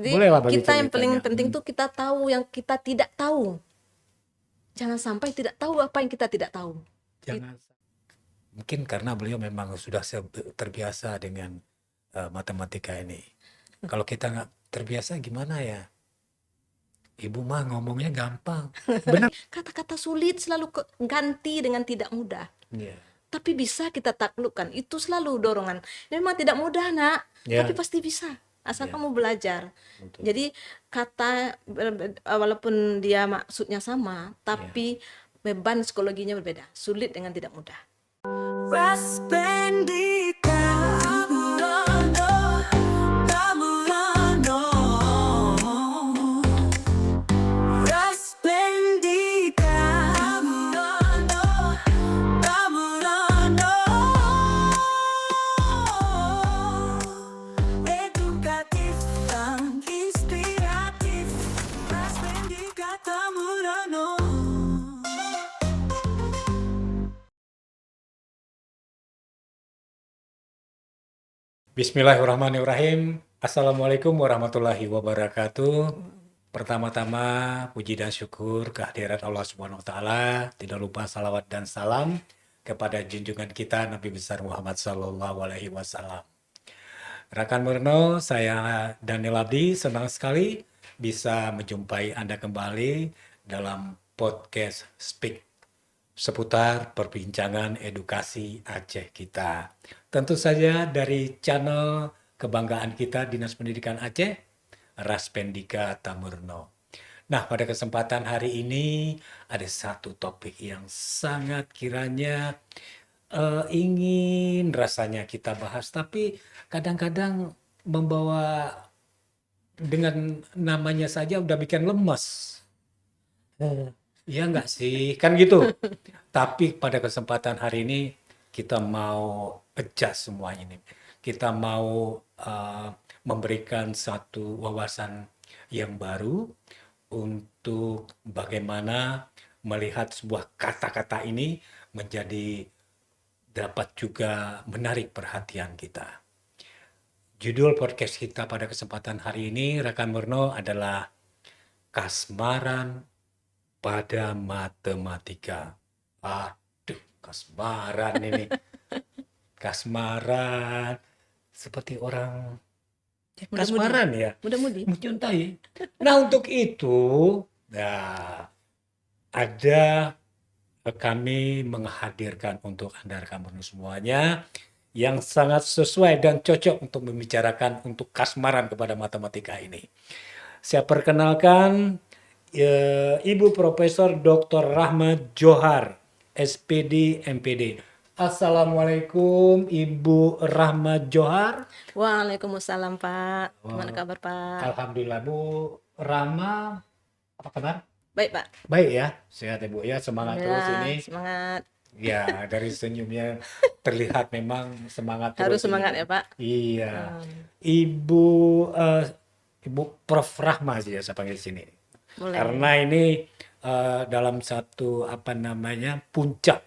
Jadi Bolehlah bagi kita yang paling ceritanya. penting tuh kita tahu yang kita tidak tahu. Jangan sampai tidak tahu apa yang kita tidak tahu. Jangan. Mungkin karena beliau memang sudah terbiasa dengan matematika ini. Kalau kita nggak terbiasa gimana ya? Ibu mah ngomongnya gampang. Benar. Kata-kata sulit selalu ganti dengan tidak mudah. Iya. Tapi bisa kita taklukkan. Itu selalu dorongan. Memang tidak mudah, Nak, Ya. tapi pasti bisa. Asal Ya. kamu belajar. Betul. Jadi kata walaupun dia maksudnya sama, tapi beban psikologinya berbeda. Sulit dengan tidak mudah. Raspendika Tamurano, Tamurano. Raspendika Tamurano, Tamurano. Edukatif dan inspiratif. Raspendika Tamurano. Bismillahirrahmanirrahim. Assalamualaikum warahmatullahi wabarakatuh. Pertama-tama puji dan syukur kehadirat Allah Subhanahu wa taala. Tidak lupa salawat dan salam kepada junjungan kita Nabi besar Muhammad sallallahu alaihi wasallam. Rekan Murno, saya Daniel Abdi senang sekali bisa menjumpai Anda kembali dalam podcast Speak seputar perbincangan edukasi Aceh kita. Tentu saja dari channel kebanggaan kita Dinas Pendidikan Aceh, Raspendika Tamurno. Nah, pada kesempatan hari ini ada satu topik yang sangat kiranya ingin rasanya kita bahas, tapi kadang-kadang membawa dengan namanya saja udah bikin lemes. Iya nggak sih? Kan gitu. Tapi pada kesempatan hari ini kita mau adjust semua ini. Kita mau memberikan satu wawasan yang baru untuk bagaimana melihat sebuah kata-kata ini menjadi dapat juga menarik perhatian kita. Judul podcast kita pada kesempatan hari ini, rekan Murno, adalah Kasmaran pada Matematika. Aduh, kasmaran ini. Kasmaran. Seperti orang kasmaran ya. Mudah-mudi. Menyuntai. Nah, untuk itu, ada kami menghadirkan untuk Anda rekan Murno semuanya yang sangat sesuai dan cocok untuk membicarakan untuk kasmaran kepada matematika ini. Saya perkenalkan Ibu Profesor Dr. Rahma Johar, SPD, MPD. Assalamualaikum Ibu Rahma Johar. Waalaikumsalam, Pak. Gimana kabar, Pak? Alhamdulillah, Bu Rahma. Apa kabar? Baik, Pak. Baik ya, sehat ya Bu ya, semangat terus Alhamdulillah, ini. semangat. Ya, dari senyumnya terlihat memang semangat terus. Harus semangat ya, Pak. Iya. Ibu Ibu Prof. Rahma sih ya saya panggil sini. Boleh. Karena ini dalam satu puncak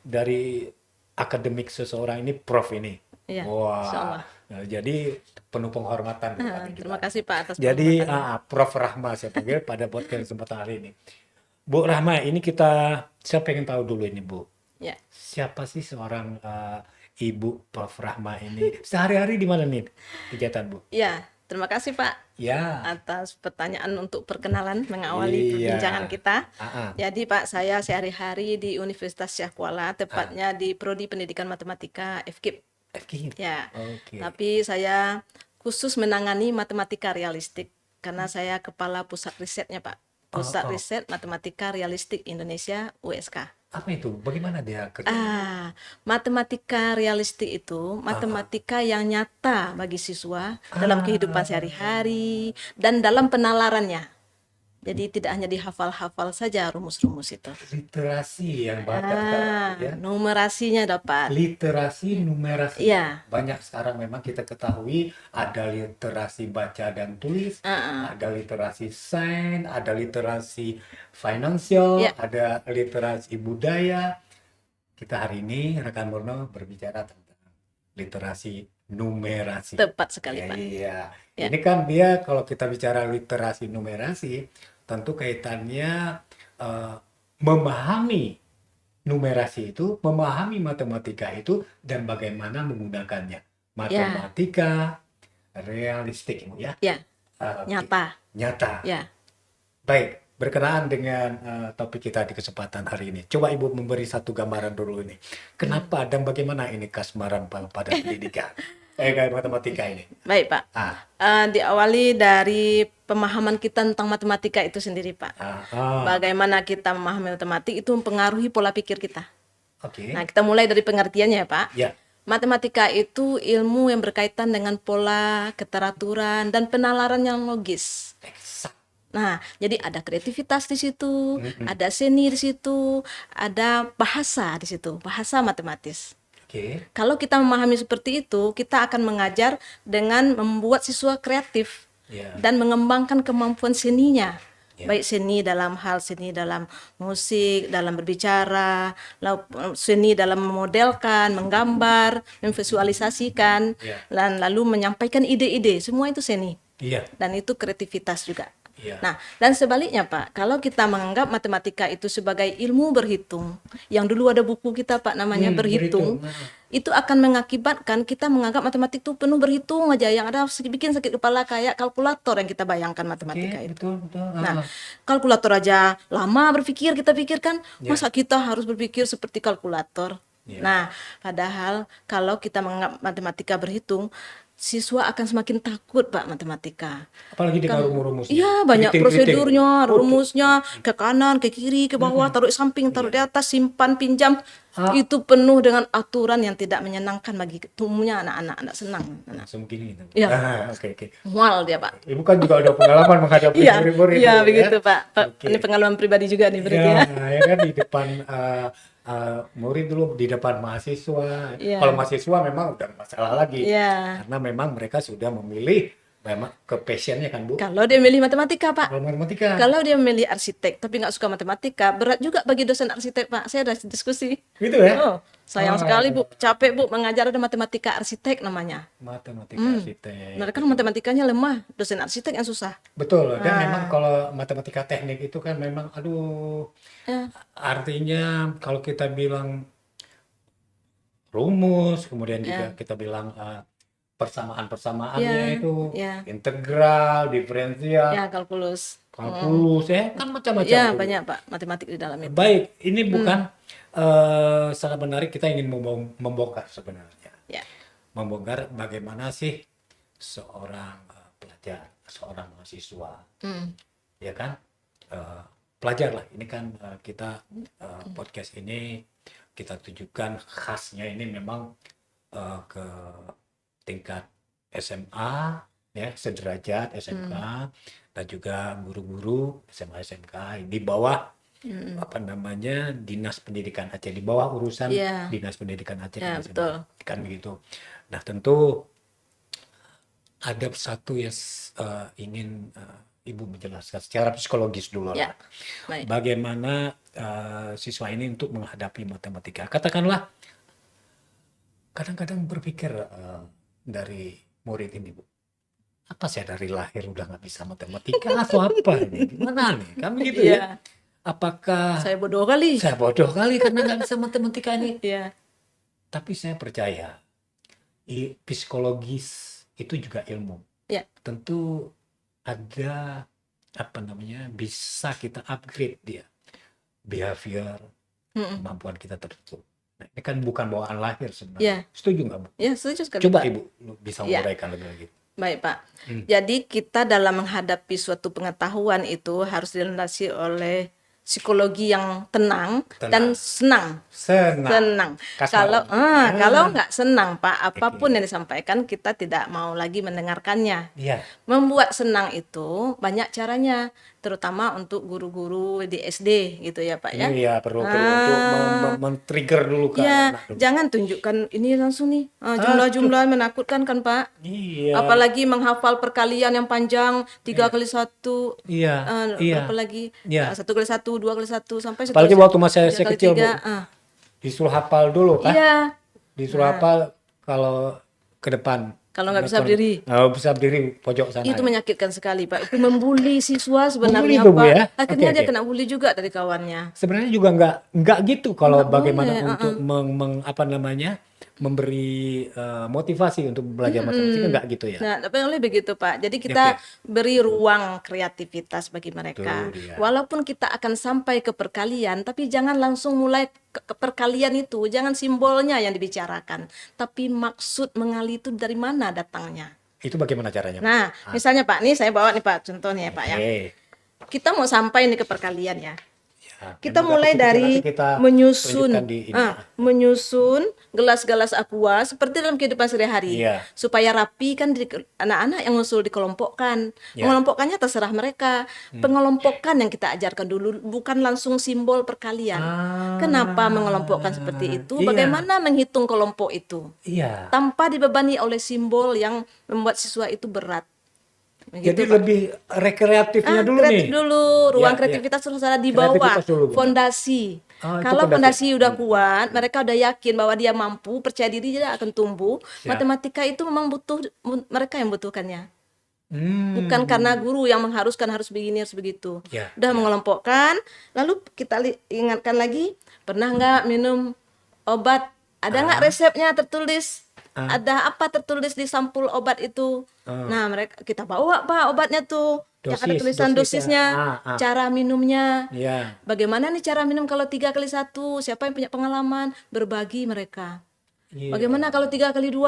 dari akademik seseorang ini Prof ini. Iya, Wah. insyaallah. Nah, jadi penuh penghormatan kepada kita. Terima kasih, Pak, atas Jadi penghormatannya. Prof. Rahma saya panggil pada podcast kesempatan hari ini. Bu Rahma, ini saya pengen tahu dulu ini Bu. Ya. Siapa sih seorang Ibu Prof. Rahma ini? Sehari-hari di mana nih kegiatan Bu? Ya, terima kasih, Pak, Ya. atas pertanyaan untuk perkenalan mengawali Iya. perbincangan kita. Ah. Jadi, Pak, saya sehari-hari di Universitas Syah Kuala, tepatnya di Prodi Pendidikan Matematika FKIP. FKIP. Ya. Oke. Tapi saya khusus menangani matematika realistik karena saya kepala pusat risetnya, Pak. Pusat Riset Matematika Realistik Indonesia USK. Apa itu? Bagaimana dia kerja? Matematika realistik itu matematika yang nyata bagi siswa dalam kehidupan sehari-hari dan dalam penalarannya. Jadi tidak hanya dihafal-hafal saja rumus-rumus itu. Literasi yang banyak sekarang ya. Numerasinya dapat. Literasi, numerasi. Iya. Banyak sekarang memang kita ketahui ada literasi baca dan tulis, ada literasi sains, ada literasi finansial, Iya. ada literasi budaya. Kita hari ini rekan Murno berbicara tentang literasi numerasi. Tepat sekali, Pak. Iya. Ya. Ini kan dia kalau kita bicara literasi numerasi, tentu kaitannya memahami numerasi itu, memahami matematika itu, dan bagaimana menggunakannya. Matematika realistik, Ibu, ya. Ya, Oke. nyata. Nyata. Ya. Baik, berkenaan dengan topik kita di kesempatan hari ini. Coba Ibu memberi satu gambaran dulu ini. Kenapa dan bagaimana ini kasmaran pada pendidikan? Kayak matematika ini. Baik, Pak. Diawali dari pemahaman kita tentang matematika itu sendiri, Pak. Bagaimana kita memahami matematik itu mempengaruhi pola pikir kita. Oke. Nah, kita mulai dari pengertiannya, Pak. Ya. Matematika itu ilmu yang berkaitan dengan pola, keteraturan, dan penalaran yang logis. Eksak. Nah, jadi ada kreativitas di situ, ada seni di situ, ada bahasa di situ, bahasa matematis. Oke. Kalau kita memahami seperti itu, kita akan mengajar dengan membuat siswa kreatif Ya. dan mengembangkan kemampuan seninya. Ya. Baik seni dalam hal seni dalam musik, dalam berbicara, seni dalam memodelkan, menggambar, memvisualisasikan, Ya. dan lalu menyampaikan ide-ide. Semua itu seni. Iya. Dan itu kreativitas juga. Iya. Nah, dan sebaliknya Pak, kalau kita menganggap matematika itu sebagai ilmu berhitung, yang dulu ada buku kita Pak namanya berhitung, itu akan mengakibatkan kita menganggap matematik itu penuh berhitung aja, yang ada bikin sakit kepala kayak kalkulator yang kita bayangkan matematika itu. Betul, betul. Nah, kalkulator aja lama berpikir, kita pikirkan, masa kita harus berpikir seperti kalkulator? Ya. Nah, padahal kalau kita menganggap matematika berhitung, siswa akan semakin takut Pak matematika. Apalagi dengan rumus-rumusnya. Iya, banyak Keriting-keriting. prosedurnya, rumusnya, ke kanan, ke kiri, ke bawah, taruh di samping, taruh di atas, simpan, pinjam. Itu penuh dengan aturan yang tidak menyenangkan bagi umumnya anak-anak, anak senang. Anak. Langsung gini. Iya. Oke. Mual dia Pak. Ibu kan juga ada pengalaman menghadapi Iya, murid-murid. iya ya? begitu Pak. Oke. Ini pengalaman pribadi juga nih berarti ya. Ya kan di depan murid dulu, di depan mahasiswa. Iya. Kalau mahasiswa memang udah masalah lagi. Iya. Karena memang mereka sudah memilih memang ke passionnya kan Bu. Kalau dia milih matematika Pak. Kalau matematika. Kalau dia memilih arsitek tapi nggak suka matematika, berat juga bagi dosen arsitek Pak. Saya ada diskusi. Gitu ya? Oh, sayang sekali Bu, capek Bu mengajar ada matematika arsitek namanya. Matematika arsitek. Mereka kan matematikanya lemah, dosen arsitek yang susah. Betul, dan memang kalau matematika teknik itu kan memang aduh, Ya. artinya kalau kita bilang rumus, kemudian juga kita bilang persamaan-persamaannya Ya, itu ya. integral, diferensial, Ya, kalkulus. kalkulus ya kan macam-macam Ya, tuh. banyak Pak matematik di dalam itu. Baik, ini bukan sangat menarik, kita ingin membongkar sebenarnya. Ya. Membongkar bagaimana sih seorang pelajar, seorang mahasiswa, ya kan, pelajar lah. Ini kan kita podcast ini kita tujukan khasnya ini memang ke tingkat SMA, ya sederajat SMK, dan juga guru-guru SMA SMK di bawah apa namanya Dinas Pendidikan Aceh, di bawah urusan Iya. Dinas Pendidikan Aceh, Ya, Dinas betul. Pendidikan begitu. Nah tentu ada satu yang ingin Ibu menjelaskan secara psikologis dulu Ya. lah. Baik. Bagaimana siswa ini untuk menghadapi matematika. Katakanlah kadang-kadang berpikir dari murid ini, Bu, apa saya dari lahir udah nggak bisa matematika atau apa ini? Gimana nih? Kan begitu ya? Iya. Apakah Saya bodoh kali. saya bodoh kali karena nggak bisa matematika ini? Iya. Tapi saya percaya psikologis itu juga ilmu. Ya. Tentu ada apa namanya bisa kita upgrade dia behavior, kemampuan kita tertentu. Nah, ini kan bukan bawaan lahir sebenarnya. Ya. Setuju nggak Bu? Ya, setuju sekali. Coba Pak. Ibu bisa Ya. menguraikan lebih lagi. Baik, Pak. Jadi kita dalam menghadapi suatu pengetahuan itu harus dilandasi oleh psikologi yang tenang. Dan senang. Senang. Kalau Kasmaran. kalau nggak senang, Pak, apapun yang disampaikan kita tidak mau lagi mendengarkannya. Iya. Membuat senang itu banyak caranya, terutama untuk guru-guru di SD gitu ya, Pak ya. Iya, perlu untuk men-trigger dulu ke Ya, anak dulu. jangan tunjukkan ini langsung nih. Jumlah-jumlah menakutkan kan, Pak. Iya. Apalagi menghafal perkalian yang panjang 3 kali 1, Iya. Iya. berapa lagi? Iya. 1 kali 1, 2 kali 1 sampai Apalagi seterusnya. waktu masih 3 kali kecil, Bu. 3. Disuruh hafal dulu kan? Iya. Disuruh hafal kalau ke depan. Kalau nggak bisa berdiri. Bisa berdiri pojok sana. Itu ya. menyakitkan sekali, Pak. Itu membuli siswa sebenarnya, Membuli itu, Bu, Pak. ya? Akhirnya Oke, dia oke. kena bully juga dari kawannya. Sebenarnya juga nggak gitu kalau Nggak bagaimana boleh, untuk apa namanya memberi motivasi untuk belajar matematika nggak gitu ya. Nah, tapi oleh begitu, Pak. Jadi Oke. kita beri ruang kreativitas bagi mereka. Betul, ya. Walaupun kita akan sampai ke perkalian, tapi jangan langsung mulai ke perkalian itu. Jangan simbolnya yang dibicarakan, tapi maksud mengali itu dari mana datangnya. Itu bagaimana caranya? Nah, misalnya Pak, nih saya bawa nih Pak, contohnya ya Pak ya. Oke. Kita mau sampai nih ke perkalian ya. Ya, Kita memang mulai kecil-kecil dari nanti kita menyusun, tunjukkan di ini. menyusun gelas-gelas aqua seperti dalam kehidupan sehari-hari. Iya. Supaya rapi kan anak-anak yang ngusul dikelompokkan. Ya. Mengelompokkannya terserah mereka. Pengelompokan yang kita ajarkan dulu, bukan langsung simbol perkalian. Kenapa mengelompokkan seperti itu? Iya. Bagaimana menghitung kelompok itu? Iya. Tanpa dibebani oleh simbol yang membuat siswa itu berat. Jadi Begitu, Pak. lebih rekreatifnya dulu Kreatif nih. dulu, ruang Ya, kreativitas terus ada di bawah, Kreativitas dulu, Bu. fondasi. Oh, itu Kalau fondasi. fondasi udah kuat, mereka udah yakin bahwa dia mampu, percaya diri dia akan tumbuh. Ya. Matematika itu memang mereka yang butuhkannya. Hmm. Bukan karena guru yang mengharuskan harus begini, harus begitu. Ya, Udah mengelompokkan, lalu kita ingatkan lagi, pernah nggak minum obat? Ada nggak resepnya tertulis? Ada apa tertulis di sampul obat itu? Nah, kita bawa Pak obatnya tuh. Yang ada tulisan dosisnya, cara minumnya. Ya. Bagaimana nih cara minum kalau 3x1? Siapa yang punya pengalaman? Berbagi mereka. Iya. Bagaimana kalau 3x2?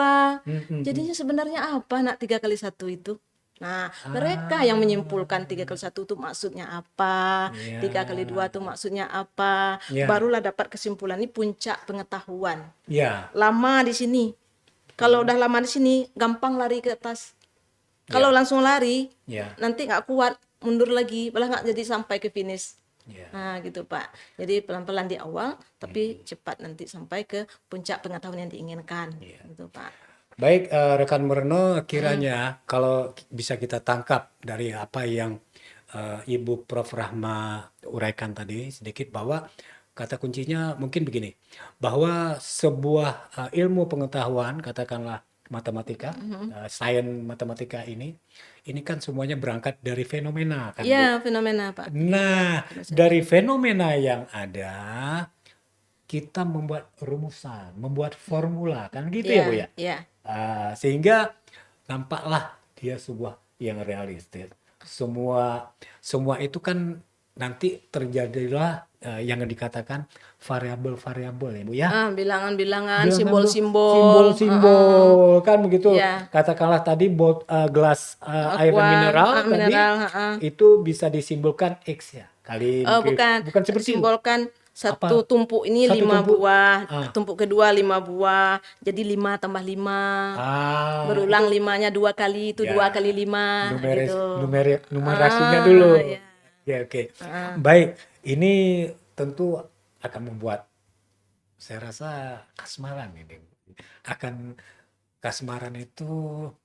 Jadinya sebenarnya apa nak 3x1 itu? Nah, mereka yang menyimpulkan 3x1 itu maksudnya apa? 3x2 itu maksudnya apa? Ya. Barulah dapat kesimpulan. Ini puncak pengetahuan. Ya. Lama di sini. Kalau udah lama di sini, gampang lari ke atas. Kalau langsung lari, Ya. nanti nggak kuat, mundur lagi, malah nggak jadi sampai ke finish. Ya. Nah, gitu Pak. Jadi pelan-pelan di awal, tapi cepat nanti sampai ke puncak pengetahuan yang diinginkan. Gitu Pak. Baik, rekan Merno, kiranya kalau bisa kita tangkap dari apa yang Ibu Prof. Rahma uraikan tadi sedikit, bahwa kata kuncinya mungkin begini, bahwa sebuah ilmu pengetahuan, katakanlah matematika, sains matematika ini kan semuanya berangkat dari fenomena kan, Bu? Iya, fenomena Pak. Nah, dari fenomena yang ada, kita membuat rumusan, membuat formula, kan gitu ya, Bu ya? Iya. Sehingga nampaklah dia sebuah yang realistis. Semua itu kan nanti terjadilah yang dikatakan variabel-variabel ya, Bu ya. Bilangan-bilangan, Bilangan simbol-simbol. simbol-simbol kan begitu. Iya. Katakanlah tadi gelas air Aqua, mineral tadi mineral, itu bisa disimbolkan X ya. Kali Bukan seperti itu. simbolkan satu Apa? tumpuk ini Satu 5 tumpuk. buah, tumpuk kedua 5 buah, jadi 5 tambah 5. Berulang 5-nya 2 kali, itu Ya. 2 kali 5 gitu. Numerasinya dulu. Iya. Ya, oke. Baik, ini tentu akan membuat, saya rasa kasmaran ini. Akan kasmaran itu,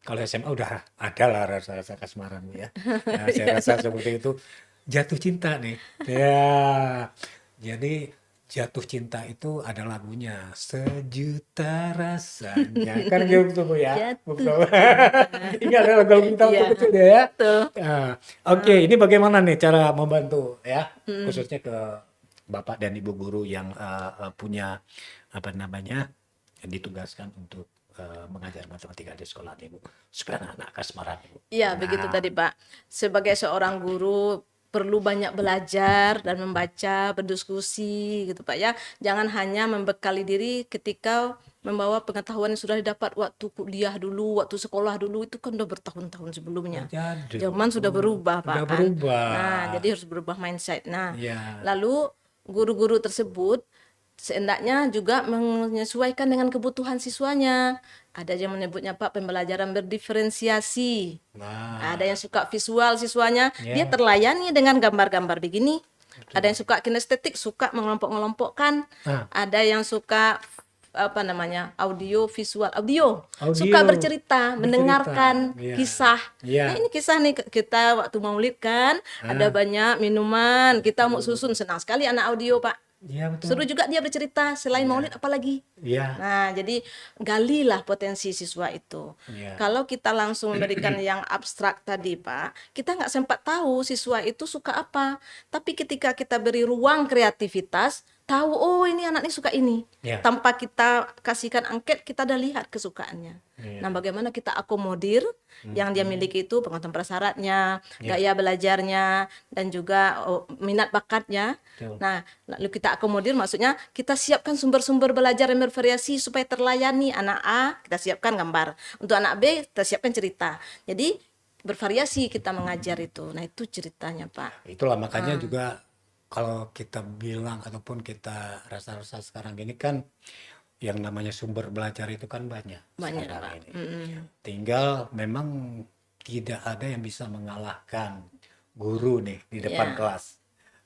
kalau SMA udah ada lah rasa-rasa kasmaran ya. Nah, saya rasa seperti itu. Jatuh cinta nih. Ya, jadi jatuh cinta itu ada lagunya, Sejuta Rasanya. Kan gitu Bu ya. Jatuh Betul. Ingat ya lagu kita waktu Iya. kecil ya. Tuh. Oke, ini bagaimana nih cara membantu ya, khususnya ke Bapak dan Ibu guru yang punya apa namanya ditugaskan untuk mengajar matematika di sekolah Ibu, supaya anak-anak kasmaran Ibu. Iya, begitu tadi Pak. Sebagai seorang guru perlu banyak belajar dan membaca, berdiskusi gitu Pak ya. Jangan hanya membekali diri ketika membawa pengetahuan yang sudah didapat waktu kuliah dulu, waktu sekolah dulu, itu kan udah bertahun-tahun sebelumnya. Jadi, Zaman sudah berubah Pak udah kan. berubah. Nah, jadi harus berubah mindset. Nah, Ya. lalu guru-guru tersebut sehendaknya juga menyesuaikan dengan kebutuhan siswanya. Ada yang menyebutnya Pak pembelajaran berdiferensiasi. Nah, Ada yang suka visual siswanya, Ya. dia terlayani dengan gambar-gambar begini. Ada yang suka kinestetik, suka mengelompok-ngelompokkan. Nah. Ada yang suka apa namanya, audio, Audio. suka bercerita, mendengarkan Iya. kisah. Iya. Nah, ini kisah nih kita waktu maulid kan, ada banyak minuman, kita mau susun, senang sekali anak audio Pak. Iya betul. Seru juga dia bercerita selain maulid apalagi. Iya, Nah, jadi galilah potensi siswa itu. iya, Kalau kita langsung memberikan yang abstrak tadi, Pak, kita nggak sempat tahu siswa itu suka apa. Tapi ketika kita beri ruang kreativitas, tahu, oh ini anak ini suka ini. iya, Tanpa kita kasihkan angket, kita udah lihat kesukaannya. iya. Nah, bagaimana kita akomodir yang dia miliki itu, pengetahuan prasyaratnya, Iya. gaya belajarnya, dan juga minat bakatnya. Betul. Nah, lalu kita akomodir, maksudnya kita siapkan sumber-sumber belajar yang bervariasi supaya terlayani. Anak A, kita siapkan gambar. Untuk anak B, kita siapkan cerita. Jadi, bervariasi kita mengajar itu. Nah, itu ceritanya, Pak. Itulah makanya juga kalau kita bilang ataupun kita rasa-rasa sekarang ini kan yang namanya sumber belajar itu kan banyak Banyak, sekarang Pak. ini. Mm-mm. Tinggal memang tidak ada yang bisa mengalahkan guru nih di depan Ya. kelas.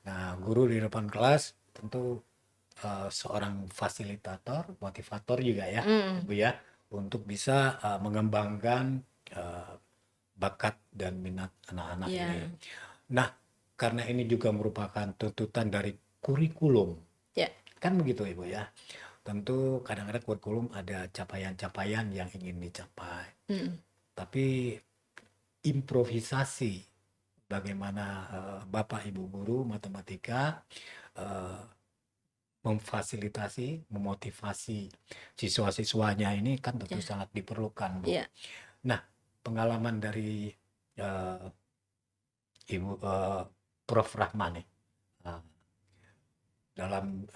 Nah, guru di depan kelas tentu seorang fasilitator, motivator juga ya, Bu ya, untuk bisa mengembangkan bakat dan minat anak-anak Ya. ini. Nah, karena ini juga merupakan tuntutan dari kurikulum, Ya. kan begitu Ibu ya. Tentu kadang-kadang kurikulum ada capaian-capaian yang ingin dicapai, Mm. tapi improvisasi bagaimana Bapak Ibu guru matematika eh, memfasilitasi, memotivasi siswa-siswanya ini kan tentu sangat diperlukan, Bu. Ya. Nah, pengalaman dari eh, Ibu Prof. Rahman nih, dalam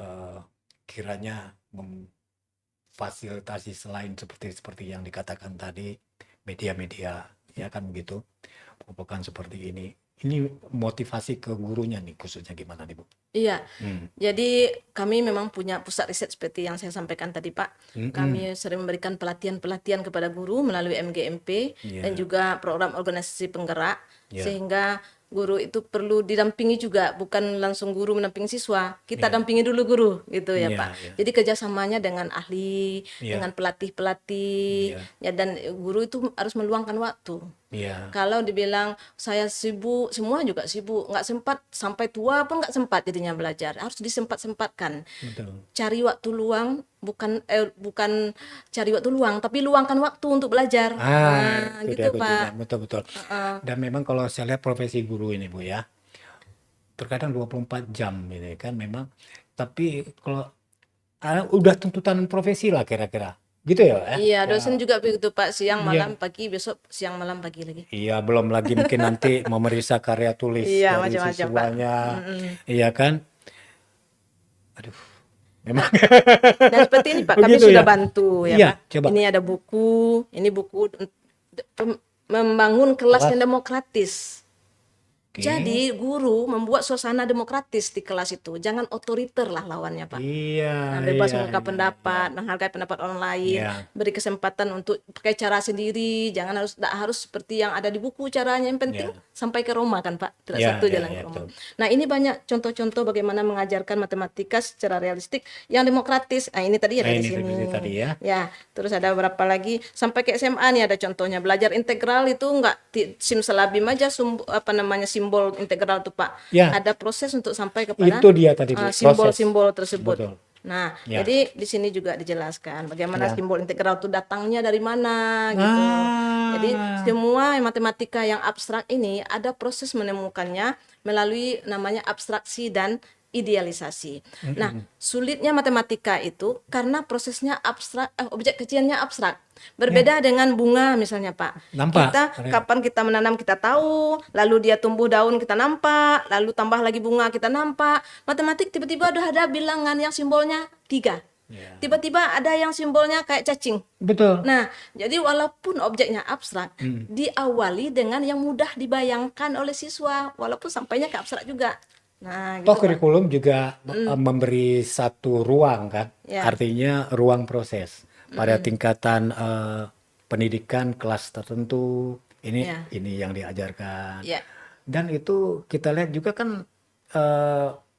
kiranya memfasilitasi selain seperti yang dikatakan tadi media-media ya kan begitu, merupakan seperti ini motivasi ke gurunya nih khususnya gimana nih Bu? Iya. Hmm. Jadi kami memang punya pusat riset seperti yang saya sampaikan tadi, Pak. Kami sering memberikan pelatihan-pelatihan kepada guru melalui MGMP Iya. dan juga program organisasi penggerak, Iya. sehingga guru itu perlu didampingi juga, bukan langsung guru mendampingi siswa. Kita Iya. dampingi dulu guru, gitu ya, Iya, Pak. iya. Jadi kerjasamanya dengan ahli, Iya. dengan pelatih-pelatih, Iya. ya, dan guru itu harus meluangkan waktu. Iya. Kalau dibilang saya sibuk, semua juga sibuk, nggak sempat, sampai tua pun nggak sempat jadinya belajar. Harus disempat-sempatkan. Betul. Cari waktu luang, bukan cari waktu luang, tapi luangkan waktu untuk belajar. Nah, Itu gitu dia Pak. kuncinya. Betul-betul. Dan memang kalau saya lihat profesi guru ini Bu ya, terkadang 24 jam ini kan memang, tapi kalau udah tuntutan profesi lah kira-kira. Gitu ya, Pak, ya? Iya, Ya. dosen juga begitu Pak, siang, Iya. malam, pagi, besok siang, malam, pagi lagi. Iya, belum lagi mungkin nanti memeriksa karya tulis Iya, dari macam-macam, Pak. siswanya. Iya kan? Aduh, memang Dan seperti ini Pak, kami Begitu sudah ya? bantu ya Iya, Pak. coba. Ini ada buku, ini buku membangun kelas yang demokratis. Oke. Jadi guru membuat suasana demokratis di kelas itu, jangan otoriter lah lawannya Pak. Iya, Nah, bebas iya, mengungkap iya, pendapat, menghargai pendapat orang lain, Iya. beri kesempatan untuk pakai cara sendiri, jangan harus seperti yang ada di buku caranya. Yang penting Iya. sampai ke Roma kan Pak, tidak Iya, satu iya, jalan iya, ke Roma. betul. Nah ini banyak contoh-contoh bagaimana mengajarkan matematika secara realistik yang demokratis. Nah ini tadi ada Nah, di ini sini. tadi ya. Ya, terus ada beberapa lagi sampai ke SMA nih ada contohnya. Belajar integral itu enggak simsalabim aja simbol integral tuh Pak. Ya. Ada proses untuk sampai kepada Itu dia tadi, Bu, simbol-simbol proses. tersebut. Betul. Nah, Ya. jadi di sini juga dijelaskan bagaimana Ya. simbol integral itu datangnya dari mana gitu. Jadi semua matematika yang abstrak ini ada proses menemukannya melalui namanya abstraksi dan idealisasi. Nah, sulitnya matematika itu karena prosesnya abstrak, objek kajiannya abstrak. Berbeda dengan bunga misalnya, Pak. Nampak. Kapan kita menanam kita tahu, lalu dia tumbuh daun kita nampak, lalu tambah lagi bunga kita nampak. Matematik tiba-tiba udah ada bilangan yang simbolnya 3. Ya. Tiba-tiba ada yang simbolnya kayak cacing. Betul. Nah, jadi walaupun objeknya abstrak, diawali dengan yang mudah dibayangkan oleh siswa, walaupun sampainya ke abstrak juga. Nah, gitu, Toh Pak. kurikulum juga memberi satu ruang kan, Ya. artinya ruang proses pada tingkatan pendidikan kelas tertentu. Ini Ya. ini yang diajarkan. Ya. Dan itu kita lihat juga kan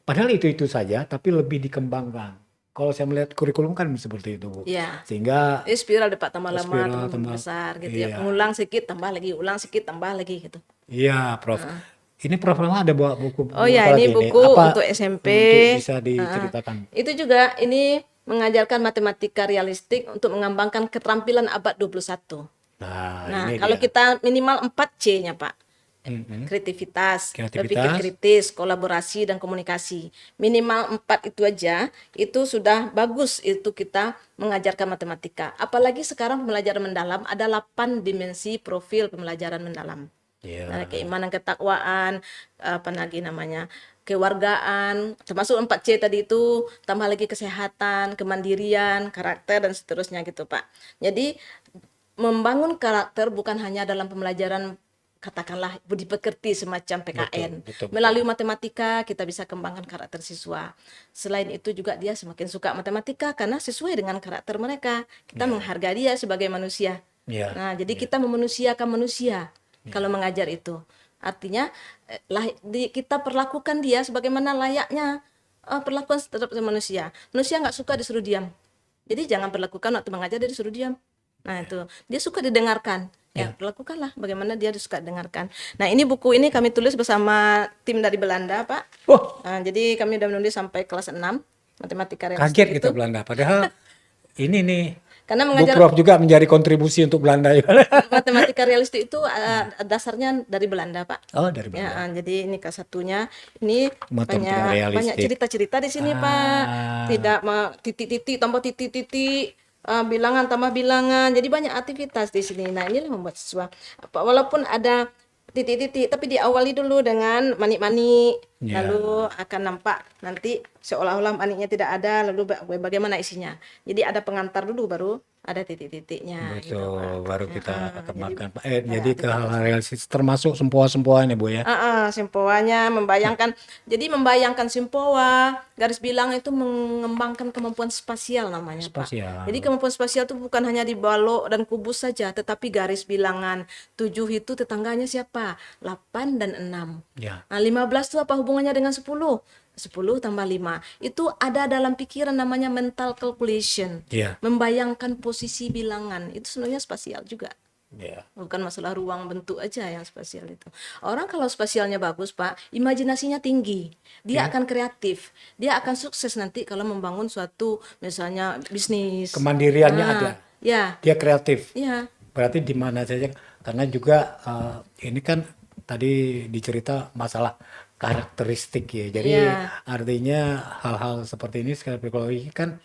padahal itu saja, tapi lebih dikembangkan. Kalau saya melihat kurikulum kan seperti itu, Bu. Ya. Sehingga Spiral dapat tambah lama, Spiral tambah tambah- besar gitu iya. ya. Ulang sedikit tambah lagi, ulang sedikit tambah lagi gitu. iya, Prof. Ini Prof. Lama ada bawa buku Oh ya, apa ini lagi nih? buku Apa untuk SMP. untuk bisa Nah, diceritakan? itu juga ini mengajarkan matematika realistik untuk mengembangkan keterampilan abad 21. Nah, Nah, ini kalau dia. kita minimal 4C-nya, Pak. Mm-mm. Kreativitas, berpikir Kreativitas. kritis, kolaborasi, dan komunikasi. Minimal 4 itu aja, itu sudah bagus itu kita mengajarkan matematika. Apalagi sekarang pembelajaran mendalam ada 8 dimensi profil pembelajaran mendalam. Ya. Nah, keimanan, ketakwaan, apa lagi namanya, kewargaan, termasuk 4C tadi itu, tambah lagi kesehatan, kemandirian, karakter, dan seterusnya gitu, Pak. Jadi, membangun karakter bukan hanya dalam pembelajaran katakanlah budi pekerti semacam PKN. Betul. Melalui matematika kita bisa kembangkan karakter siswa. Selain itu juga dia semakin suka matematika karena sesuai dengan karakter mereka. Kita menghargai dia sebagai manusia. Ya. Nah, jadi kita memanusiakan manusia kalau mengajar itu. Artinya kita perlakukan dia sebagaimana layaknya perlakuan terhadap manusia. Manusia nggak suka disuruh diam. Jadi jangan perlakukan waktu mengajar dia disuruh diam. Nah, itu dia suka didengarkan. Ya, perlakukanlah bagaimana dia suka dengarkan. Nah, ini buku ini kami tulis bersama tim dari Belanda, Pak. Oh, Nah, jadi kami udah menulis sampai kelas 6 matematika kaget realistik kita itu. Belanda. Padahal ini nih Karena Bu mengajar Prof juga menjadi kontribusi untuk Belanda juga. matematika realistik itu dasarnya dari Belanda, Pak. Oh, dari Ya, Belanda. jadi ini kelas satunya ini Matematika banyak realistik. cerita-cerita di sini, Pak. Tidak titik-titik tambah titik-titik, bilangan tambah bilangan. Jadi banyak aktivitas di sini. Nah, inilah membuat siswa walaupun ada titik-titik tapi diawali dulu dengan manik-manik. Ya. Lalu akan nampak nanti seolah-olah maniknya tidak ada, lalu bagaimana isinya. Jadi ada pengantar dulu baru ada titik-titiknya gitu, Betul, Pak. baru kita kembangkan. Pak. Iya, Jadi ke hal-hal realistis termasuk sempoa-sempoa ini Bu ya. Simpoanya membayangkan, jadi membayangkan simpoa, garis bilang itu mengembangkan kemampuan spasial namanya, Pak. Spasial. Jadi kemampuan spasial itu bukan hanya di balok dan kubus saja, tetapi garis bilangan. 7 itu tetangganya siapa? 8 dan 6. Ya. Nah, 15 itu apa hubungannya dengan 10? 10 tambah 5. Itu ada dalam pikiran namanya mental calculation. Ya. Membayangkan posisi bilangan. Itu sebenarnya spasial juga. Ya. Bukan masalah ruang bentuk aja yang spasial itu. Orang kalau spasialnya bagus, Pak, imajinasinya tinggi. Dia akan kreatif. Dia akan sukses nanti kalau membangun suatu misalnya bisnis. Kemandiriannya ada. Ya, Dia kreatif. ya, Berarti di mana saja karena juga ini kan tadi dicerita masalah karakteristik ya. Jadi Iya. artinya hal-hal seperti ini secara psikologi kan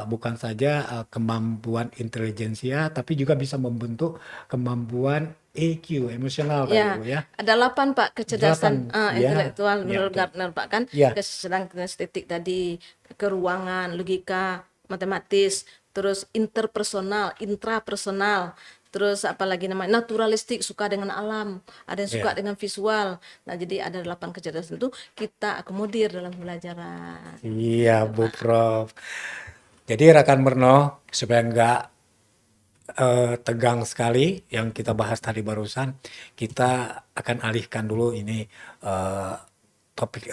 bukan saja kemampuan intelijensia tapi juga bisa membentuk kemampuan EQ emosional tadi ya. Bu ya. Ada 8, Pak, kecerdasan 8, ya. intelektual Ya, menurut betul. Gardner, Pak, kan. Ya. Kecerdasan kinestetik tadi, keruangan, logika, matematis, terus interpersonal, intrapersonal, terus apalagi namanya naturalistik, suka dengan alam, ada yang suka Ya. dengan visual. Nah, jadi ada 8 kecerdasan itu kita akomodir dalam pembelajaran. Iya Bu Prof. Jadi rekan Merno supaya nggak tegang sekali yang kita bahas tadi barusan, kita akan alihkan dulu ini topik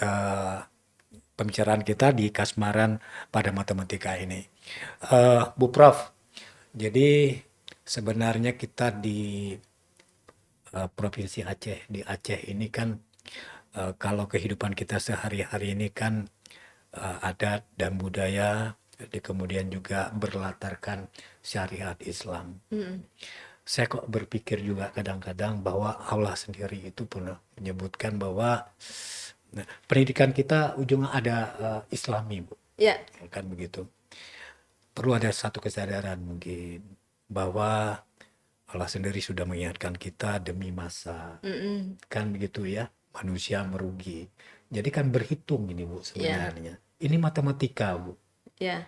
pembicaraan kita di kasmaran pada matematika ini. Bu Prof, jadi sebenarnya kita di Provinsi Aceh, di Aceh ini kan kalau kehidupan kita sehari-hari ini kan adat dan budaya, kemudian juga berlatarkan syariat Islam. Saya kok berpikir juga kadang-kadang bahwa Allah sendiri itu pernah menyebutkan bahwa pendidikan kita ujungnya ada Islami, Bu. Ya, Kan begitu. Perlu ada satu kesadaran mungkin bahwa Allah sendiri sudah mengingatkan kita demi masa. Kan begitu ya, manusia merugi. Jadi kan berhitung ini Bu sebenarnya. Ini matematika Bu. ya.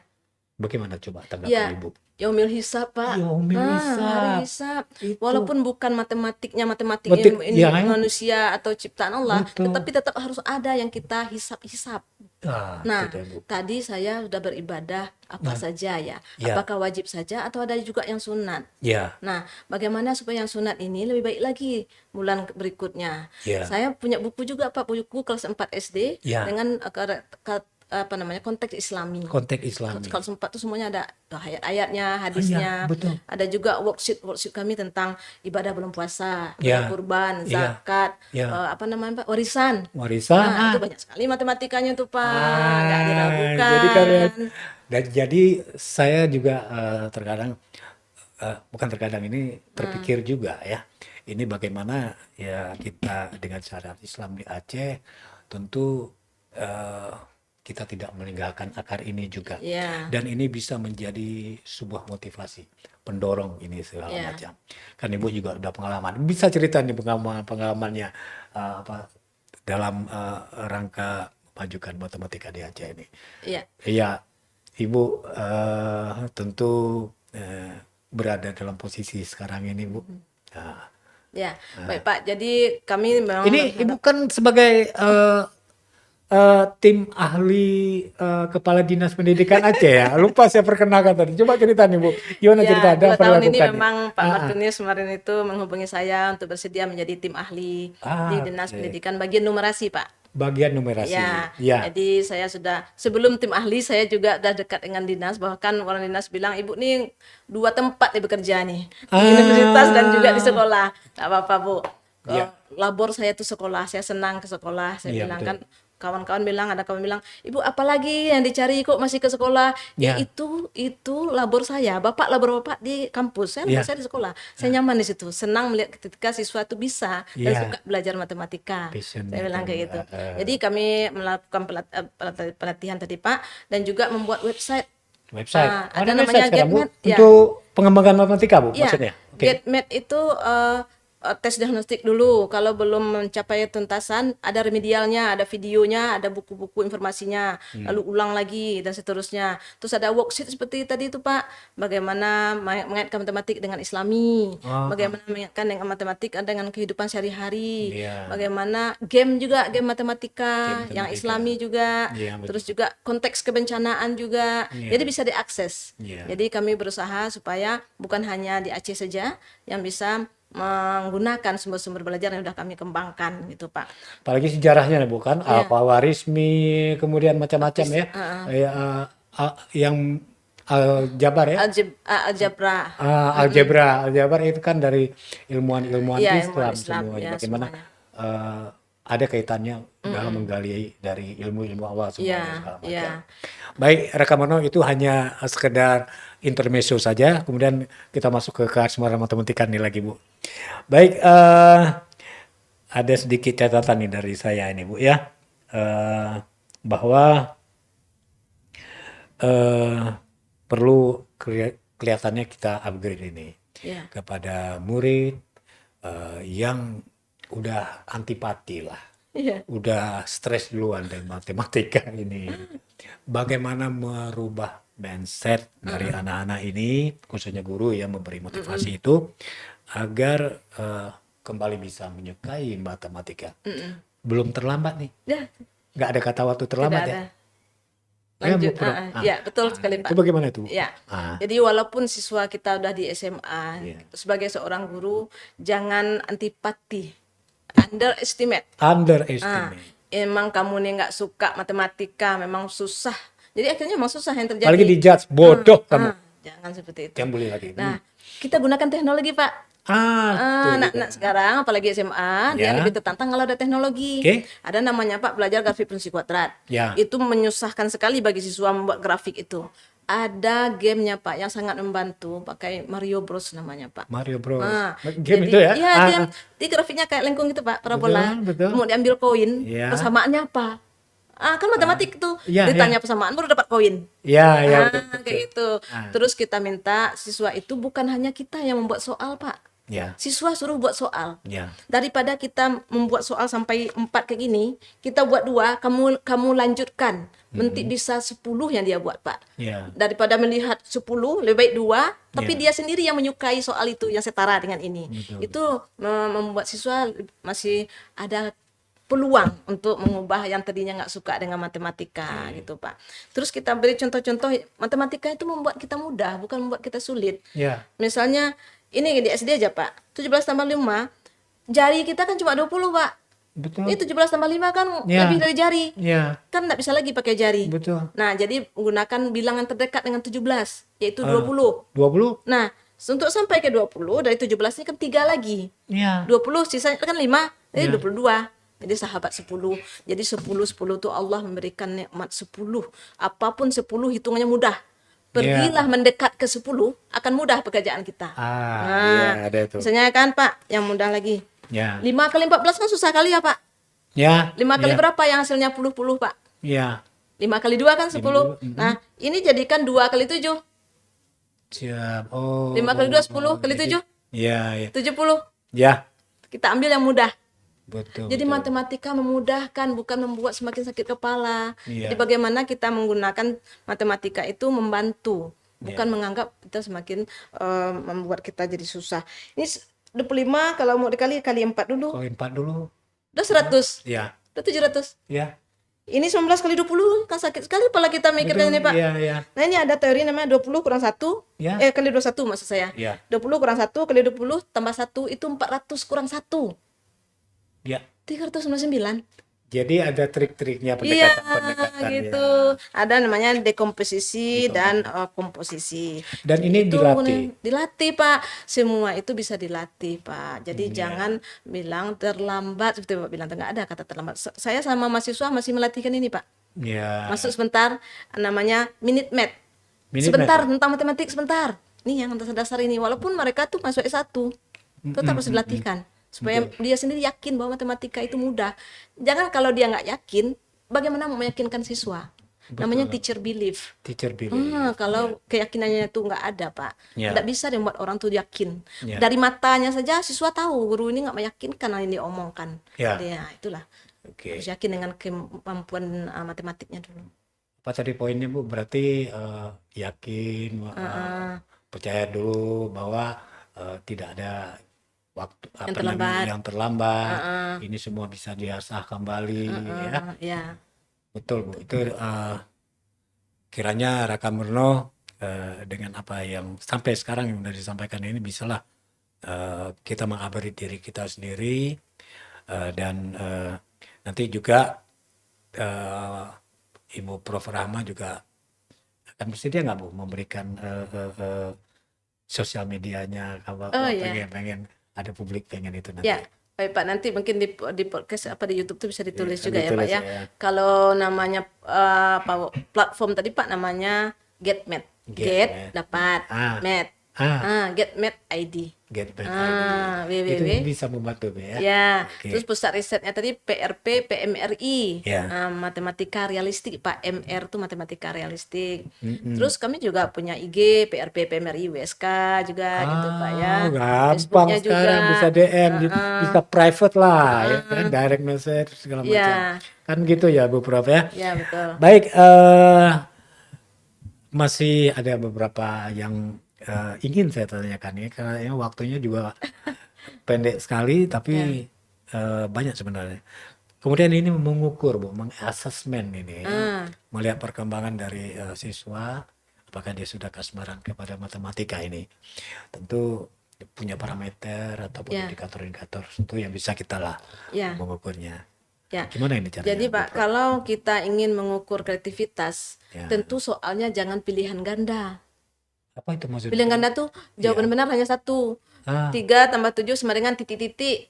Bagaimana coba tanggapan Ya, Ibu? Yaumil hisab, Pak. Yaumil hisab. Hari hisab. Itu. Walaupun bukan matematik Matik- ini ya. manusia atau ciptaan Allah, Betul. tetapi tetap harus ada yang kita hisab-hisab. Nah, itu dia, Bu. tadi saya sudah beribadah apa saja ya. Ya. Apakah wajib saja atau ada juga yang sunat? Ya, Nah, bagaimana supaya yang sunat ini lebih baik lagi bulan berikutnya? Ya. Saya punya buku juga, Pak, buku kelas 4 SD Ya. dengan konteks Islami. Konteks Islami. Kalau sempat tuh semuanya ada ayat-ayatnya, Iya, hadisnya. betul. Ada juga worksheet kami tentang ibadah bulan puasa, Iya, kurban, iya, zakat, iya. Pak, warisan. Warisan. Nah, itu banyak sekali matematikanya tuh Pak, nggak diragukan. Jadi kalian dan jadi saya juga terkadang bukan terkadang ini terpikir juga ya. Ini bagaimana ya kita dengan syariat Islam di Aceh tentu kita tidak meninggalkan akar ini juga. Iya. Dan ini bisa menjadi sebuah motivasi, pendorong ini segala Iya. macam. Kan Ibu juga udah pengalaman. Bisa cerita nih pengalamannya dalam rangka memajukan matematika di Aceh ini. Iya. Iya, Ibu tentu berada dalam posisi sekarang ini, Bu. Nah, Ya, baik Pak. Jadi kami memang ini Ibu kan sebagai tim ahli kepala dinas pendidikan Aceh ya. Lupa saya perkenalkan tadi. Coba cerita nih Bu. Gimana cerita Anda 2 tahun ini melakukan memang Pak Martinius kemarin itu menghubungi saya untuk bersedia menjadi tim ahli di Dinas oke. Pendidikan bagian numerasi Pak. bagian numerasi? Ya, Ya. jadi saya sudah sebelum tim ahli saya juga sudah dekat dengan dinas, bahkan orang dinas bilang ibu nih 2 tempat nih bekerja nih di universitas dan juga di sekolah. Gak apa-apa Bu. Ya. Labor saya tuh sekolah, saya senang ke sekolah. Saya Iya, bilang betul. kan kawan-kawan bilang, ada kawan bilang, ibu apalagi yang dicari kok masih ke sekolah? Ya. Itu labor saya, labor bapak di kampus, Ya. saya di sekolah, saya nyaman di situ, senang melihat ketika siswa itu bisa dan Ya. suka belajar matematika. Passion Saya bilang itu, kayak gitu. Jadi kami melakukan pelatihan tadi Pak, dan juga membuat website. Website. Ada Ada namanya website sekarang, Bu? GetMed, ya. Untuk pengembangan matematika, Bu, Ya, maksudnya? Oke. GetMed itu tes diagnostik dulu. Kalau belum mencapai tuntasan, ada remedialnya, ada videonya, ada buku-buku informasinya, lalu ulang lagi dan seterusnya. Terus ada worksheet seperti tadi itu Pak, bagaimana mengaitkan matematik dengan Islami, bagaimana mengaitkan dengan matematik dengan kehidupan sehari-hari, Iya. bagaimana game juga, game matematika, Game yang matematika. Islami juga, Iya, betul. terus juga konteks kebencanaan juga. Iya. Jadi bisa diakses. Iya. Jadi kami berusaha supaya bukan hanya di Aceh saja yang bisa menggunakan sumber-sumber belajar yang sudah kami kembangkan gitu Pak. Apalagi sejarahnya nih, bukan Iya. Al-Khawarizmi, kemudian macam-macam ya. Yang Al-Jabar ya. Algebra. Algebra itu kan dari ilmuwan-ilmuwan Iya, Islam, ilmuwan Islam, semuanya. ya, Bagaimana ada kaitannya dalam menggali dari ilmu-ilmu awal semuanya Iya, segala macam. iya. Baik, Rekamano, itu hanya sekedar intermezzo saja. Kemudian kita masuk ke asmara matematika nih lagi, Bu. Baik, ada sedikit catatan nih dari saya ini, Bu ya. Bahwa perlu kelihatannya kita upgrade ini Iya. kepada murid yang udah antipati lah. Iya. Udah stres duluan dari matematika ini. Bagaimana merubah mindset dari anak-anak ini, khususnya guru yang memberi motivasi itu, agar kembali bisa menyukai matematika. Belum terlambat nih. Ya, Nggak ada kata waktu tidak terlambat ya. ada. Lanjut. Bu, Ya, betul sekali Pak. Itu bagaimana itu, Bu? Ya, Ah. jadi walaupun siswa kita udah di SMA, Iya. sebagai seorang guru jangan antipati, underestimate. Underestimate. Emang kamu nih nggak suka matematika, memang susah. Jadi akhirnya memang susah yang terjadi. Apalagi dijudge bodoh kamu. Jangan seperti itu. Yang boleh lagi. Nah, kita gunakan teknologi Pak. Betul Anak-anak sekarang, apalagi SMA, dia Ya. lebih tertantang kalau ada teknologi. Oke. Ada namanya Pak belajar grafik fungsi kuadrat. Ya. Itu menyusahkan sekali bagi siswa membuat grafik itu. Ada gamenya Pak yang sangat membantu, pakai Mario Bros namanya Pak. Mario Bros. Jadi- Game itu ya? Iya, game. Di grafiknya kayak lengkung gitu Pak, parabola. Betul, betul. Mau diambil koin, Iya. persamaannya apa? Kan matematik tuh, Iya, ditanya persamaan baru dapat koin. Ya, ya, betul, betul. Kayak gitu. Terus kita minta siswa itu bukan hanya kita yang membuat soal Pak. Ya, Siswa suruh buat soal. ya, Daripada kita membuat soal sampai 4 kayak gini, kita buat 2, kamu lanjutkan. Nanti bisa 10 yang dia buat, Pak. ya. Daripada melihat 10, lebih baik 2, tapi dia sendiri yang menyukai soal itu yang setara dengan ini. Betul, Itu membuat siswa masih ada peluang untuk mengubah yang tadinya nggak suka dengan matematika gitu Pak. Terus kita beri contoh-contoh, matematika itu membuat kita mudah, bukan membuat kita sulit. Ya, Misalnya ini di SD aja Pak, 17 tambah 5, jari kita kan cuma 20 Pak. betul. Ini 17 tambah 5 kan Ya. lebih dari jari. Ya, Kan nggak bisa lagi pakai jari. betul. Nah, jadi gunakan bilangan terdekat dengan 17, yaitu Ah. 20. 20? Nah, untuk sampai ke 20, dari 17 ini kan 3 lagi. Ya. 20 sisanya kan 5, jadi Ya. 22. Jadi sahabat 10. Jadi 10 tuh Allah memberikan nikmat 10. Apapun 10 hitungannya mudah. Pergilah mendekat ke 10, akan mudah pekerjaan kita. Iya, ada itu. Misalnya kan Pak, yang mudah lagi. Ya. 5 kali 14 kan susah kali ya Pak. Ya. 5 kali ya. berapa yang hasilnya puluh Pak? Ya. 5 kali 2 kan 10. Nah, ini jadikan 2 kali 7. Siap. Oh. 5 kali 2 10 kali 7 Iya, ya. 70. Ya. Kita ambil yang mudah. Betul. Jadi betul. matematika memudahkan, bukan membuat semakin sakit kepala. Iya. Jadi bagaimana kita menggunakan matematika itu membantu, bukan menganggap kita semakin membuat kita jadi susah. Ini 25 kalau mau dikali kali 4 dulu. Kali 4 dulu. Udah 100. Ya. Udah 700. Ya. Ini 19 kali 20 kan sakit sekali kepala kita mikirnya ini, Pak. Iya, iya. Nah, ini ada teori namanya 20 kurang 1. Ya. Kali 21 maksud saya. Ya. 20 kurang 1 kali 20 tambah 1 itu 400 kurang 1. Ya. 399. Jadi ada trik-triknya Iya, pendekatan-pendekatan gitu. Ada namanya dekomposisi dan komposisi. Dan ini Itu dilatih. dilatih, Pak. Semua itu bisa dilatih, Pak. Jadi jangan bilang terlambat seperti Pak bilang, nggak ada kata terlambat. Saya sama mahasiswa masih melatihkan ini, Pak. Ya. Masuk sebentar, namanya minute math. Minute Sebentar tentang matematik sebentar. Nih yang dasar-dasar ini, walaupun mereka tuh masuk S1, tetap harus dilatihkan supaya dia sendiri yakin bahwa matematika itu mudah. Jangan kalau dia nggak yakin, bagaimana mau meyakinkan siswa? Namanya teacher belief. Teacher pilih. Kalau keyakinannya itu nggak ada, Pak, Ya. nggak bisa dia membuat orang tuh yakin. Ya. Dari matanya saja siswa tahu guru ini nggak meyakinkan yang diomongkan. Ya. Jadi, ya, itulah. Oke. Harus yakin dengan kemampuan matematiknya dulu. Apa tadi poinnya Bu? Berarti yakin, percaya dulu bahwa tidak ada waktu Yang terlambat. yang terlambat. Ini semua bisa diasah kembali, ya. Ya. Betul Bu. Itu kiranya Raka Murno dengan apa yang sampai sekarang yang sudah disampaikan ini bisalah kita mengupgrade diri kita sendiri dan nanti juga Ibu Prof. Rahma juga akan bersedia nggak Bu memberikan sosial medianya kalau iya. pengen ada publik pengen itu nanti. Ya, baik Pak. Nanti mungkin di podcast apa di YouTube tuh bisa ditulis Iya, juga ya Pak ditulis ya. ya. Kalau namanya apa platform tadi Pak namanya GetMed. Get GetMed. dapat, Med. GetMed ID. Get back www. itu bisa membantu Bu, ya. Ya, Oke. terus pusat risetnya tadi PRP PMRI. Ya. Matematika realistik Pak. MR tuh matematika realistik. Terus kami juga punya IG PRP PMRI WSK juga gitu Pak ya. Gampang Facebooknya sekarang juga. bisa DM, bisa private lah, ya kan, direct message segala macam. Ya. Kan gitu ya Bu Prof ya. Ya, betul. Baik, masih ada beberapa yang ingin saya tanyakan ya, karena waktunya juga pendek sekali, tapi banyak sebenarnya. Kemudian ini mengukur Bu, mengasesmen ini, melihat perkembangan dari siswa, apakah dia sudah kasmaran kepada matematika ini. Tentu punya parameter ataupun Ya. indikator-indikator tentu yang bisa kita lah Ya. mengukurnya. Ya. Gimana ini caranya? Jadi Bu Pak, Prof? kalau kita ingin mengukur kreativitas, Ya. tentu soalnya jangan pilihan ganda. Apa itu maksudnya? Pilihan ganda tuh jawaban benar hanya satu. Ah. 3 tambah 7 sama dengan titik-titik.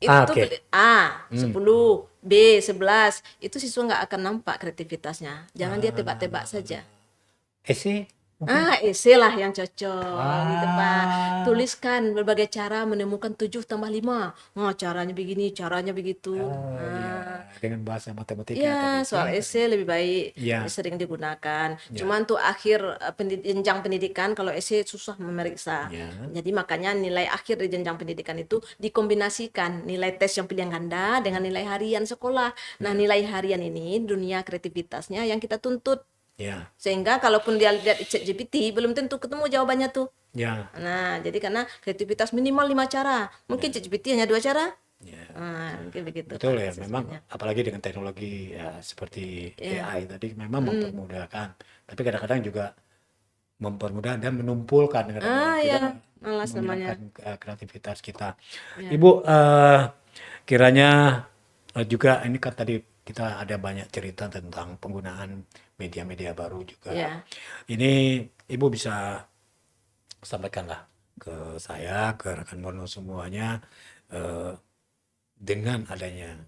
Itu Oke. A 10, B 11. Itu siswa nggak akan nampak kreativitasnya. Jangan dia tebak-tebak saja. Esai? Esai lah yang cocok gitu Pak. Tuliskan berbagai cara menemukan 7 tambah 5. Caranya begini, caranya begitu. Ya. Dengan bahasa matematika Ya, tadi. soal esai lebih baik Ya. sering digunakan. Cuman untuk akhir jenjang pendidikan kalau esai susah memeriksa. Ya. Jadi makanya nilai akhir di jenjang pendidikan itu dikombinasikan nilai tes yang pilihan ganda dengan nilai harian sekolah. Nah, nilai harian ini dunia kreativitasnya yang kita tuntut. Ya. Sehingga kalaupun dia lihat di ChatGPT belum tentu ketemu jawabannya tuh. Ya. Nah, jadi karena kreativitas minimal 5 cara. Mungkin ChatGPT hanya 2 cara. Ya. Mungkin begitu. Betul Pak, ya, memang sistemnya. apalagi dengan teknologi seperti Ya. AI tadi memang mempermudahkan, tapi kadang-kadang juga mempermudah dan menumpulkan kadang-kadang ya, tidak malas namanya. menggunakan kreativitas kita. Ibu kiranya Juga ini kan tadi kita ada banyak cerita tentang penggunaan media-media baru juga. Ya. Ini Ibu bisa sampaikanlah ke saya, ke rekan Mono semuanya, eh, dengan adanya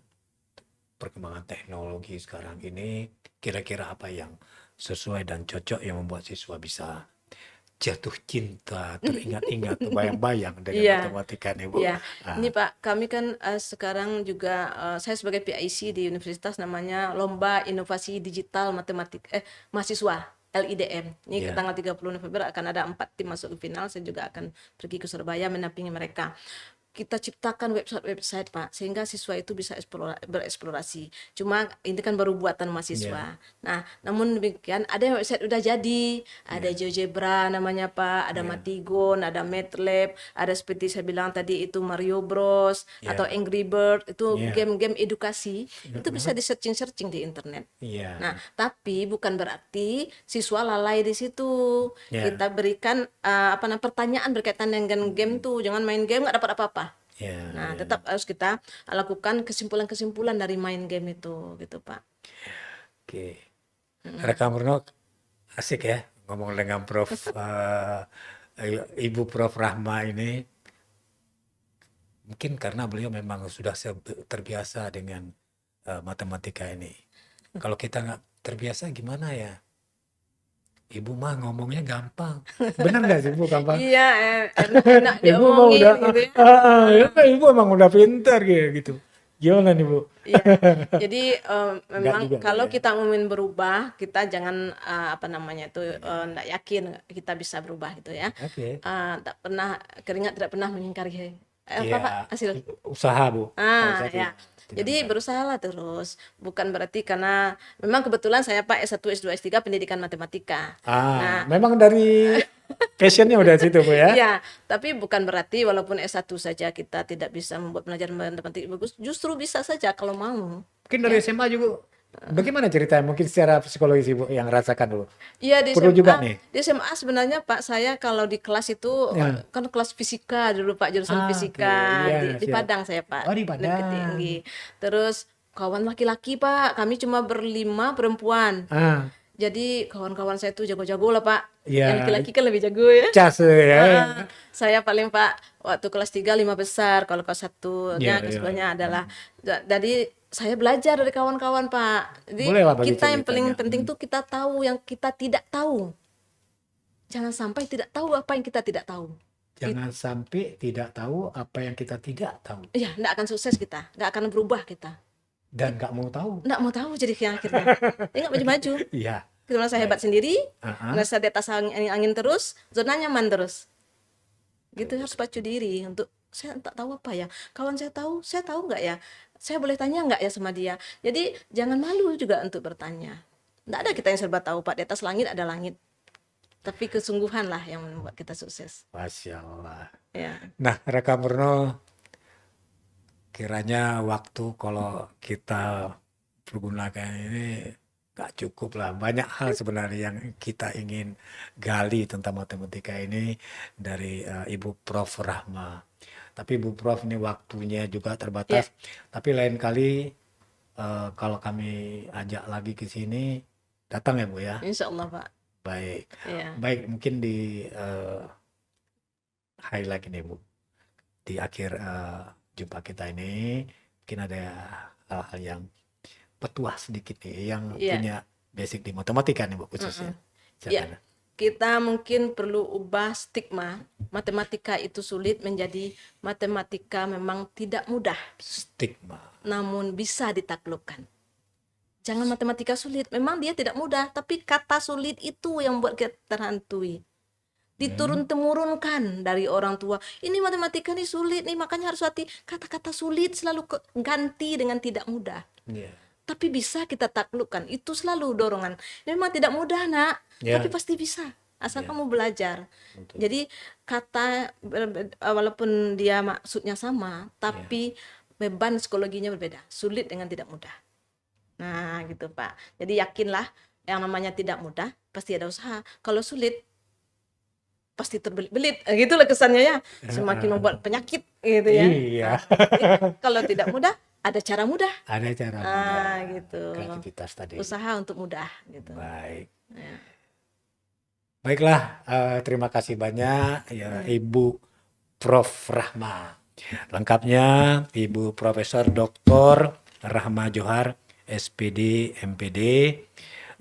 perkembangan teknologi sekarang ini, kira-kira apa yang sesuai dan cocok yang membuat siswa bisa jatuh cinta, teringat-ingat, terbayang-bayang dengan Iya. matematika nih, Bu. Ya, Ah, ini Pak, kami kan sekarang juga saya sebagai PIC di universitas namanya Lomba Inovasi Digital Mahasiswa LIDM. Ini Iya. tanggal 30 November akan ada 4 tim masuk ke final. Saya juga akan pergi ke Surabaya mendampingi mereka. Kita ciptakan website Pak, sehingga siswa itu bisa bereksplorasi. Cuma ini kan baru buatan mahasiswa. Nah, namun demikian ada yang website udah jadi, ada GeoGebra namanya Pak, ada Matigon, ada MATLAB, ada seperti saya bilang tadi itu Mario Bros atau Angry Bird, itu Iya. game-game edukasi, itu bisa di searching di internet. Iya. Nah, tapi bukan berarti siswa lalai di situ. Ya. Kita berikan pertanyaan berkaitan dengan game tuh, jangan main game nggak dapat apa-apa. Ya, Nah, tetap harus kita lakukan kesimpulan-kesimpulan dari main game itu, gitu Pak. oke. Rekam Bruno asik ya ngomong dengan Prof. Ibu Prof. Rahma ini. Mungkin karena beliau memang sudah terbiasa dengan matematika ini. Kalau kita nggak terbiasa gimana ya? Ibu mah ngomongnya gampang. Benar nggak sih Bu gampang? Iya, enak Ibu mah diomongin udah, gitu ya. Ibu emang udah pintar gitu. Gimana nih Bu? Iya. Jadi memang juga, kalau ya. kita ingin berubah, kita jangan enggak yakin kita bisa berubah gitu ya. Oke. Tak pernah keringat tidak pernah mengingkari Iya, Pak hasil. usaha Bu. Salah satu. Ya. Jadi berusahalah terus. Bukan berarti karena memang kebetulan saya Pak S1, S2, S3 pendidikan matematika. Nah, Memang dari passionnya udah situ Bu ya? ya, tapi bukan berarti walaupun S1 saja kita tidak bisa membuat pelajaran matematika bagus, justru bisa saja kalau mau. Mungkin dari SMA juga. Bagaimana ceritanya? Mungkin secara psikologis Ibu yang rasakan dulu. Iya di Perlu SMA, juga nih. di SMA sebenarnya Pak saya kalau di kelas itu Ya. kan kelas fisika dulu Pak jurusan Oke. fisika Iya, di siap. Padang saya Pak. Oh, di Negeri Padang. Tinggi. Terus kawan laki-laki Pak, kami cuma berlima perempuan. Ah, Jadi kawan-kawan saya tuh jago-jago lah Pak. Iya. Yang laki-laki kan lebih jago ya. cas ya. Saya paling Pak waktu kelas 3 5 besar, kalau kelas 1-nya Iya, kelas iya. 2-nya adalah jadi saya belajar dari kawan-kawan Pak. Jadi Boleh lah bagi kita yang paling ceritanya. penting tuh kita tahu yang kita tidak tahu. Jangan sampai tidak tahu apa yang kita tidak tahu. Jangan sampai tidak tahu apa yang kita tidak tahu. Iya, enggak akan sukses kita, enggak akan berubah kita. Dan nggak mau tahu. Enggak mau tahu jadi akhirnya. Ya enggak maju-maju. Iya. Kita merasa hebat sendiri, Ah, merasa di atas angin terus, zona nyaman terus. Gitu harus pacu diri untuk saya tak tahu apa ya. Kawan saya tahu nggak ya? Saya boleh tanya nggak ya sama dia? Jadi jangan malu juga untuk bertanya. Nggak ada kita yang serba tahu Pak. Di atas langit ada langit. Tapi kesungguhan lah yang membuat kita sukses. Masya Allah. Ya. Nah, Rekam Bruno, kiranya waktu kalau kita pergunakan ini nggak cukup lah. Banyak hal sebenarnya yang kita ingin gali tentang matematika ini dari Ibu Prof. Rahma. Tapi Ibu Prof ini waktunya juga terbatas. Tapi lain kali kalau kami ajak lagi ke sini, datang ya Bu ya. Insya Allah Pak. Baik. Ya. Baik, mungkin di highlight ini Bu. Di akhir jumpa kita ini, mungkin ada hal-hal yang petuah sedikit nih, yang Iya. punya basic di matematika nih Bu khususnya. Ya, Silakan. kita mungkin perlu ubah stigma matematika itu sulit menjadi matematika memang tidak mudah, Stigma. namun bisa ditaklukkan. Jangan matematika sulit, memang dia tidak mudah, tapi kata sulit itu yang membuat kita terhantui. Diturun-temurunkan dari orang tua. Ini matematika nih sulit nih, makanya harus hati. Kata-kata sulit selalu ganti dengan tidak mudah. Iya. Tapi bisa kita taklukkan. Itu selalu dorongan. Memang tidak mudah nak, Ya. tapi pasti bisa. Asal Ya. kamu belajar. Betul. Jadi kata walaupun dia maksudnya sama, tapi beban psikologinya berbeda. Sulit dengan tidak mudah. Nah gitu Pak. Jadi yakinlah yang namanya tidak mudah pasti ada usaha. Kalau sulit pasti terbelit-belit. Gitulah kesannya ya. Semakin membuat penyakit gitu ya. Iya. Jadi, kalau tidak mudah ada cara mudah. Ada cara mudah. Gitu. Kreativitas tadi. Usaha untuk mudah gitu. Baik. Ya. Baiklah, terima kasih banyak ya Ibu Prof. Rahma. Lengkapnya Ibu Profesor Dr. Rahma Johar, SPD, MPD,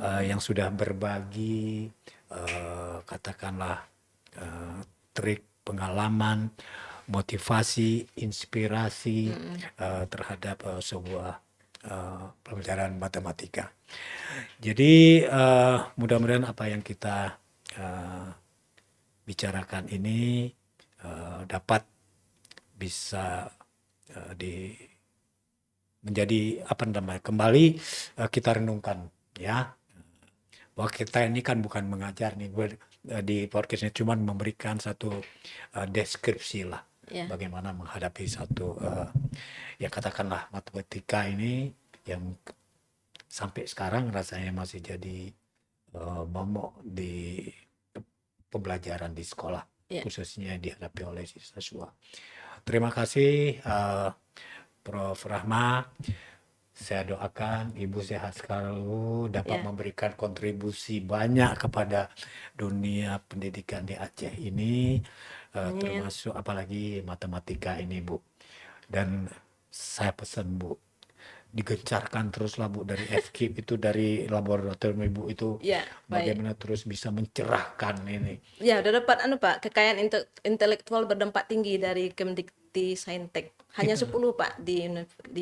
yang sudah berbagi katakanlah trik, pengalaman, motivasi, inspirasi terhadap sebuah pelajaran matematika. Jadi mudah-mudahan apa yang kita bicarakan ini dapat bisa menjadi apa namanya kembali kita renungkan ya, bahwa kita ini kan bukan mengajar nih di podcast ini, cuman memberikan satu deskripsi lah Ya. bagaimana menghadapi satu ya katakanlah matematika ini yang sampai sekarang rasanya masih jadi momok di pembelajaran di sekolah, Ya. khususnya dihadapi oleh siswa. Terima kasih Prof. Rahma. Saya doakan Ibu sehat selalu, dapat Ya. memberikan kontribusi banyak kepada dunia pendidikan di Aceh ini, termasuk apalagi matematika ini, Bu. Dan saya pesan, Bu, digencarkan teruslah, Bu, dari FKIP itu, dari laboratorium Ibu itu, Ya, baik. bagaimana terus bisa mencerahkan ini. Ya, udah dapat Pak, kekayaan intelektual berdampak tinggi dari Kemdikti Saintek. Hanya 10 Pak di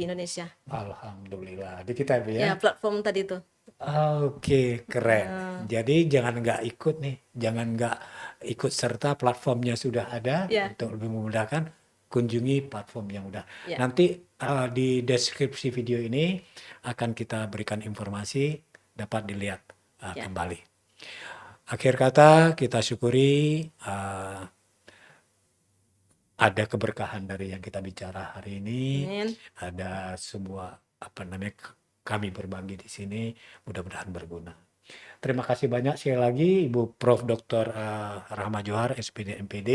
Indonesia. Alhamdulillah. Di kita, Bu, Ya, ya. platform tadi tuh. Oke, keren. Jadi jangan nggak ikut nih, jangan nggak ikut serta, platformnya sudah ada. Ya. Untuk lebih memudahkan, kunjungi platform yang udah. Ya. Nanti di deskripsi video ini akan kita berikan informasi, dapat dilihat Ya. kembali. Akhir kata kita syukuri ada keberkahan dari yang kita bicara hari ini. Amin. Ada sebuah apa namanya kami berbagi di sini, mudah-mudahan berguna. Terima kasih banyak sekali lagi Ibu Prof. Dr. Rahma Johar, SPD MPD.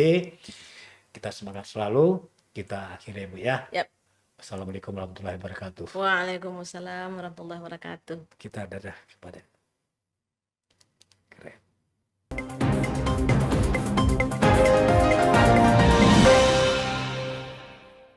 Kita semangat selalu. Kita akhiri, Bu, ya. Yap. Assalamualaikum warahmatullahi wabarakatuh. Waalaikumsalam warahmatullahi wabarakatuh. Kita dadah kepada